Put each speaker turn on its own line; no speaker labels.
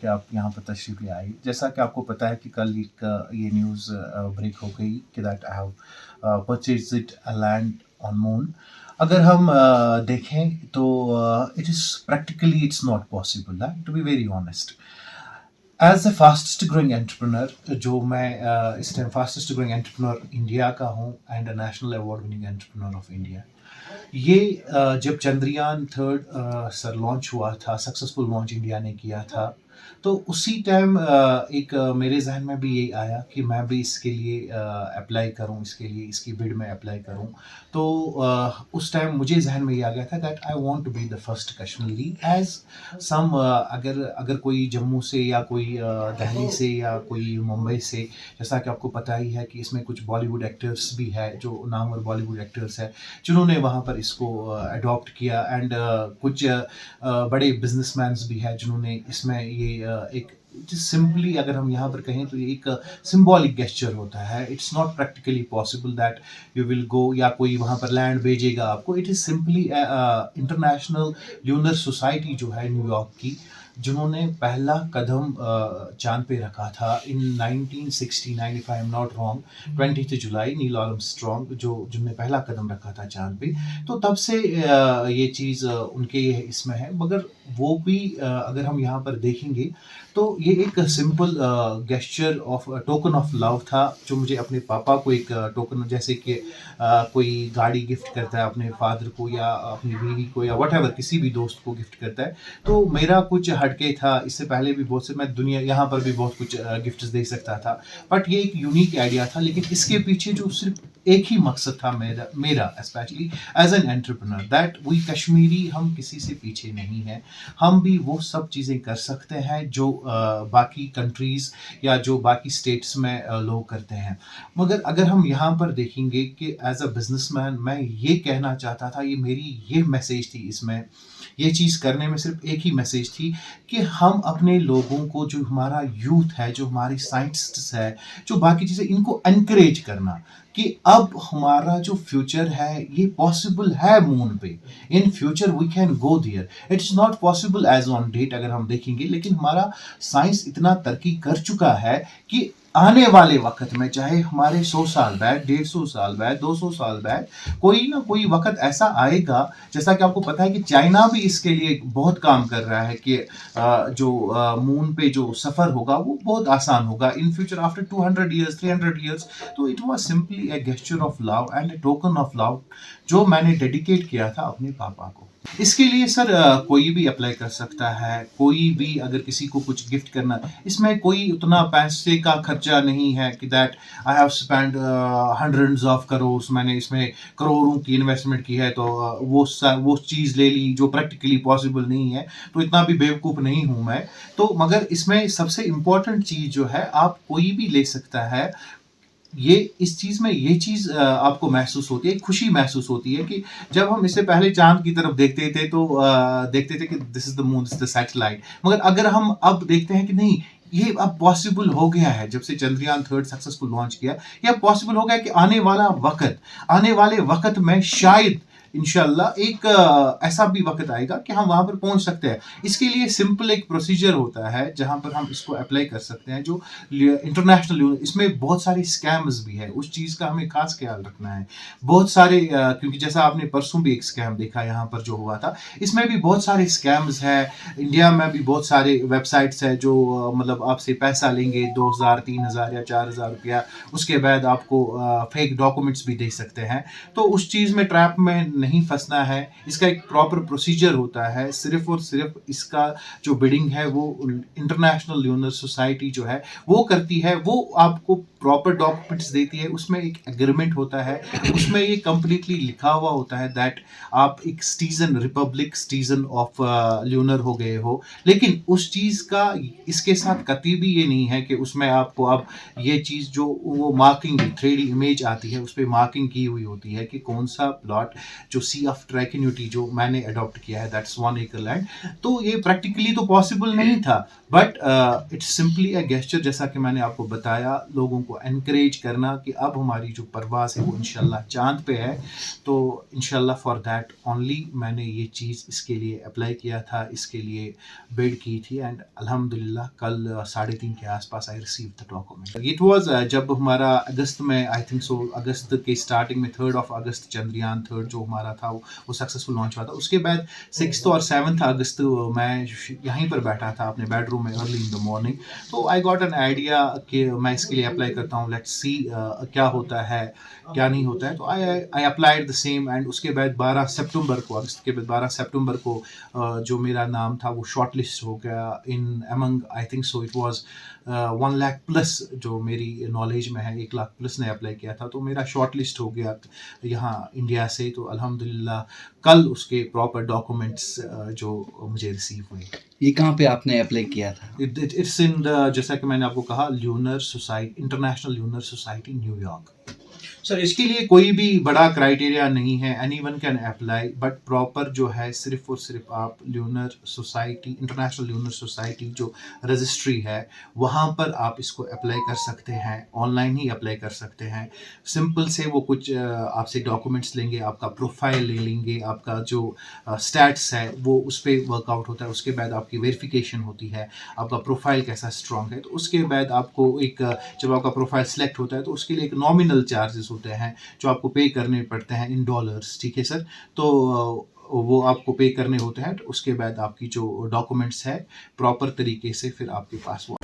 कि आप यहाँ पर तशरीफ़ ले आए। जैसा कि आपको पता है कि कल एक ये न्यूज़ ब्रेक हो गई कि that I have purchased a land on moon. अगर हम देखें तो it is practically it's not possible to be very honest. As a fastest growing entrepreneur, जो मैं इस time fastest growing entrepreneur India का हूँ and a national award winning entrepreneur of India. ये जब चंद्रयान थर्ड सर लॉन्च हुआ था, successful launch India ने किया था, तो उसी टाइम एक मेरे जहन में भी यही आया कि मैं भी इसके लिए अप्लाई करूं, इसके लिए इसकी बिड में अप्लाई करूं। तो उस टाइम मुझे जहन में ये आ गया था that I want to be the first Kashmiri as some. अगर अगर कोई जम्मू से या कोई दिल्ली से या कोई मुंबई से, जैसा कि आपको पता ही है कि इसमें कुछ बॉलीवुड एक्टर्स भी है, जो नामवर बॉलीवुड एक्टर्स है जिन्होंने वहाँ पर इसको अडॉप्ट किया एंड कुछ बड़े बिजनेसमैन भी हैं जिन्होंने इसमें ये एक सिंपली अगर हम यहाँ पर कहें तो ये एक सिंबॉलिक गेस्चर होता है। It's not practically possible that you will go या कोई वहाँ पर लैंड भेजेगा आपको। It is simply international lunar society जो है न्यूयॉर्क की, जिन्होंने पहला कदम चांद पे रखा था इन 1969 if I am not wrong. 20 July Neil Armstrong जिनने पहला कदम रखा था चांद पे। तो तब से ये चीज़ उनके इसमें है। मगर वो भी अगर हम यहाँ पर देखेंगे तो ये एक simple gesture of token of love था, जो मुझे अपने पापा को एक टोकन, जैसे कि कोई गाड़ी गिफ्ट करता है अपने फादर को या अपनी बीवी को या व्हाटएवर किसी भी दोस्त को गिफ्ट करता है, तो मेरा कुछ हटके था। इससे पहले भी बहुत से मैं दुनिया यहाँ पर भी बहुत कुछ गिफ्ट्स दे सकता था, बट ये एक यूनिक आइडिया था। लेकिन इसके पीछे जो सिर्फ एक ही मकसद था मेरा specially as an entrepreneur, that we Kashmiri हम किसी से पीछे नहीं हैं। हम भी वो सब चीज़ें कर सकते हैं जो बाकी कंट्रीज़ या जो बाकी स्टेट्स में लोग करते हैं। मगर अगर हम यहाँ पर देखेंगे कि एज अ बिजनेसमैन मैं ये कहना चाहता था, ये मेरी ये मैसेज थी, इसमें ये चीज़ करने में सिर्फ एक ही मैसेज थी कि हम अपने लोगों को, जो हमारा यूथ है, जो हमारी साइंटिस्ट्स है, जो बाकी चीज़ें, इनको एनकरेज करना कि अब हमारा जो फ्यूचर है ये पॉसिबल है मून पे। In future we can go there. It's not possible as on date अगर हम देखेंगे, लेकिन हमारा साइंस इतना तरक्की कर चुका है कि आने वाले वक्त में, चाहे हमारे 100 साल बाद, 150 साल बाद, 200 साल बाद, कोई ना कोई वक्त ऐसा आएगा, जैसा कि आपको पता है कि चाइना भी इसके लिए बहुत काम कर रहा है कि जो मून पे जो सफ़र होगा वो बहुत आसान होगा in future after 200 years, 300 years. तो it was simply a gesture of love and a token of love जो मैंने डेडिकेट किया था अपने पापा को। इसके लिए सर कोई भी अप्लाई कर सकता है, कोई भी अगर किसी को कुछ गिफ्ट करना, इसमें कोई उतना पैसे का खर्चा नहीं है कि that I have spend hundreds of crores, मैंने इसमें करोड़ों की इन्वेस्टमेंट की है तो वो चीज़ ले ली जो प्रैक्टिकली पॉसिबल नहीं है। तो इतना भी बेवकूफ़ नहीं हूँ मैं। तो मगर इसमें सबसे इम्पोर्टेंट चीज़ जो है, आप कोई भी ले सकता है। ये इस चीज़ में ये चीज़ आपको महसूस होती है, खुशी महसूस होती है कि जब हम इससे पहले चाँद की तरफ देखते थे तो देखते थे कि this is the moon, this is the satellite. मगर अगर हम अब देखते हैं कि नहीं, ये अब पॉसिबल हो गया है, जब से चंद्रयान थर्ड सक्सेसफुल लॉन्च किया, ये अब पॉसिबल हो गया कि आने वाले वक़्त में शायद इंशाल्लाह एक ऐसा भी वक़्त आएगा कि हम वहाँ पर पहुँच सकते हैं। इसके लिए सिंपल एक प्रोसीजर होता है जहाँ पर हम इसको अप्लाई कर सकते हैं, जो इंटरनेशनल, इसमें बहुत सारे स्कैम्स भी है, उस चीज़ का हमें खास ख्याल रखना है। बहुत सारे क्योंकि जैसा आपने परसों भी एक स्कैम देखा यहाँ पर जो हुआ था, इसमें भी बहुत सारे स्कैम्स है। इंडिया में भी बहुत सारे वेबसाइट्स है जो मतलब आपसे पैसा लेंगे 2000, 3000 या 4000 रुपया, उसके बाद आपको फेक डॉक्यूमेंट्स भी दे सकते हैं। तो उस चीज़ में, ट्रैप में नहीं फंसना है। इसका एक प्रॉपर प्रोसीजर होता है। सिर्फ और सिर्फ इसका जो बिडिंग है वो इंटरनेशनल ल्यूनर सोसाइटी जो है वो करती है। वो आपको प्रॉपर डॉक्यूमेंट्स देती है, उसमें एक एग्रीमेंट होता है, उसमें ये कंप्लीटली लिखा हुआ होता है दैट आप एक citizen, Republic citizen of lunar हो गए हो। लेकिन उस चीज़ का इसके साथ कभी भी ये नहीं है कि उसमें आपको अब ये चीज़ जो वो मार्किंग 3D इमेज आती है, उस पर मार्किंग की हुई होती है कि कौन सा प्लॉट, जो सी ऑफ ट्रैकिन्यूटी जो मैंने अडॉप्ट किया है, दैट्स 1 एकड़ लैंड। तो ये प्रैक्टिकली तो पॉसिबल नहीं था, but it's simply a gesture, जैसा कि मैंने आपको बताया, लोगों को को एनकरेज करना कि अब हमारी जो परवाज़ है वो इंशाल्लाह चाँद पे है। तो इंशाल्लाह फॉर दैट ओनली मैंने ये चीज़ इसके लिए अप्लाई किया था, इसके लिए बिड की थी एंड अल्हम्दुलिल्लाह कल 3:30 के आस-पास I received the document. It was जब हमारा अगस्त में आई थिंक सो अगस्त के स्टार्टिंग में 3rd ऑफ अगस्त चंद्रयान 3 जो हमारा था वो सक्सेसफुल लॉन्च हुआ था। उसके बाद 6th और 7th अगस्त मैं यहीं पर बैठा था अपने बेडरूम में अर्ली इन द मॉर्निंग। तो आई गॉट एन आइडिया कि मैं इसके लिए अप्लाई करता हूँ, लेट्स सी क्या होता है, क्या नहीं होता है। तो I applied the same and उसके बाद 12 सितंबर को, अगस्त के बाद 12 सितंबर को जो मेरा नाम था वो शॉर्ट लिस्ट हो गया in among I think so it was 1 lakh plus, जो मेरी नॉलेज में है 1 लाख प्लस ने अप्लाई किया था। तो मेरा शॉर्ट लिस्ट हो गया यहाँ इंडिया से। तो अल्हम्दुलिल्लाह कल उसके प्रॉपर डॉक्यूमेंट्स जो मुझे रिसीव हुए।
ये कहाँ पे आपने अप्लाई किया था?
इट्स इन द, जैसा कि मैंने आपको कहा, lunar society, international lunar society New York. Sir इसके लिए कोई भी बड़ा क्राइटेरिया नहीं है, anyone can apply, but proper जो है सिर्फ और सिर्फ आप lunar society, international lunar society जो रजिस्ट्री है वहाँ पर आप इसको अप्लाई कर सकते हैं, ऑनलाइन ही अप्लाई कर सकते हैं। सिंपल से वो कुछ आपसे डॉक्यूमेंट्स लेंगे, आपका प्रोफाइल ले लेंगे, आपका जो स्टैट्स है वो उस पर वर्कआउट होता है, उसके बाद आपकी वेरिफिकेशन होती है, आपका प्रोफाइल कैसा स्ट्रॉन्ग है। तो उसके बाद आपको एक जब आपका प्रोफाइल सेलेक्ट होता है तो उसके लिए एक नॉमिनल चार्जेस होते हैं जो आपको पे करने पड़ते हैं इन डॉलर्स, ठीक है सर। तो वो आपको पे करने होते हैं। तो उसके बाद आपकी जो डॉक्यूमेंट्स है प्रॉपर तरीके से फिर आपके पास वो